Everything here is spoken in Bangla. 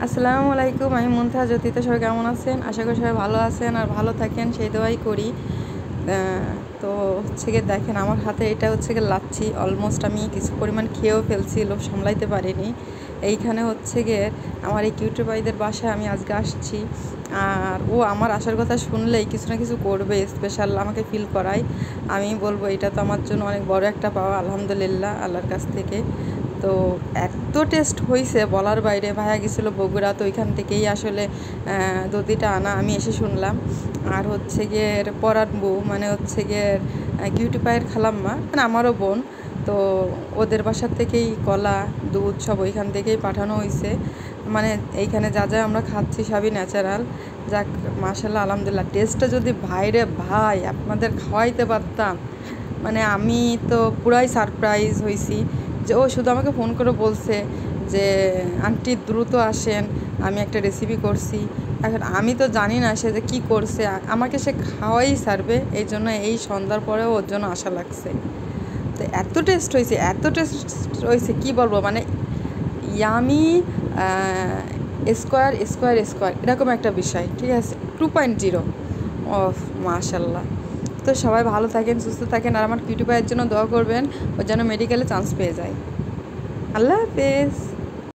আসসালামু আলাইকুম, আমি মুনতাহা জ্যোতি। তো সবাই কেমন আছেন? আশা করি সবাই ভালো আছেন আর ভালো থাকেন, সেই দোয়াই করি। তো হচ্ছে গিয়ে দেখেন, আমার হাতে এটা হচ্ছে গিয়ে লাচ্ছি। অলমোস্ট আমি কিছু পরিমাণ খেয়েও ফেলছি, লোভ সামলাইতে পারিনি। এইখানে হচ্ছে গিয়ে আমার এই কিউটু ভাইদের বাসায় আমি আজকে আসছি। আর ও আমার আসার কথা শুনলেই কিছু না কিছু করবে, স্পেশাল আমাকে ফিল করায়। আমি বলবো এটা তো আমার জন্য অনেক বড় একটা পাওয়া, আলহামদুলিল্লাহ, আল্লাহর কাছ থেকে। তো এত টেস্ট হয়েছে বলার বাইরে। ভাইয়া গেছিলো বগুড়া, তো ওইখান থেকেই আসলে দধিটা আনা, আমি এসে শুনলাম। আর হচ্ছে গিয়ে পরাণ বউ, মানে হচ্ছে গিয়ে কিউটি পায়ের খালাম্মা, মানে আমারও বোন। তো ওদের বাসার থেকেই কলা, দুধ সব ওইখান থেকেই পাঠানো হয়েছে। মানে এইখানে যা যা আমরা খাচ্ছি সবই ন্যাচারাল। যাক, মাশাল্লাহ, আলহামদুলিল্লাহ। টেস্টটা যদি ভাইরে ভাই আপনাদের খাওয়াইতে পারতাম, মানে আমি তো পুরাই সারপ্রাইজ হয়েছি। যে ও শুধু আমাকে ফোন করে বলছে যে আন্টি দ্রুত আসেন, আমি একটা রেসিপি করছি। এখন আমি তো জানি না সে যে কী করছে, আমাকে সে খাওয়াই সারবে, এই জন্য এই সন্ধ্যার পরেও ওর জন্য আশা লাগছে। তো এত টেস্ট হয়েছে, এত টেস্ট হয়েছে, কী বলবো, মানে ইয়ামি স্কোয়ার স্কোয়ার স্কোয়ার এরকম একটা বিষয়, ঠিক আছে, 2.0। ও মাশাল্লাহ। তো সবাই ভালো থাকেন, সুস্থ থাকেন, আর আমার কিউটি ভাইয়ের জন্য দোয়া করবেন, ও যেন মেডিকেলে চান্স পেয়ে যায়। আল্লাহ হাফেজ।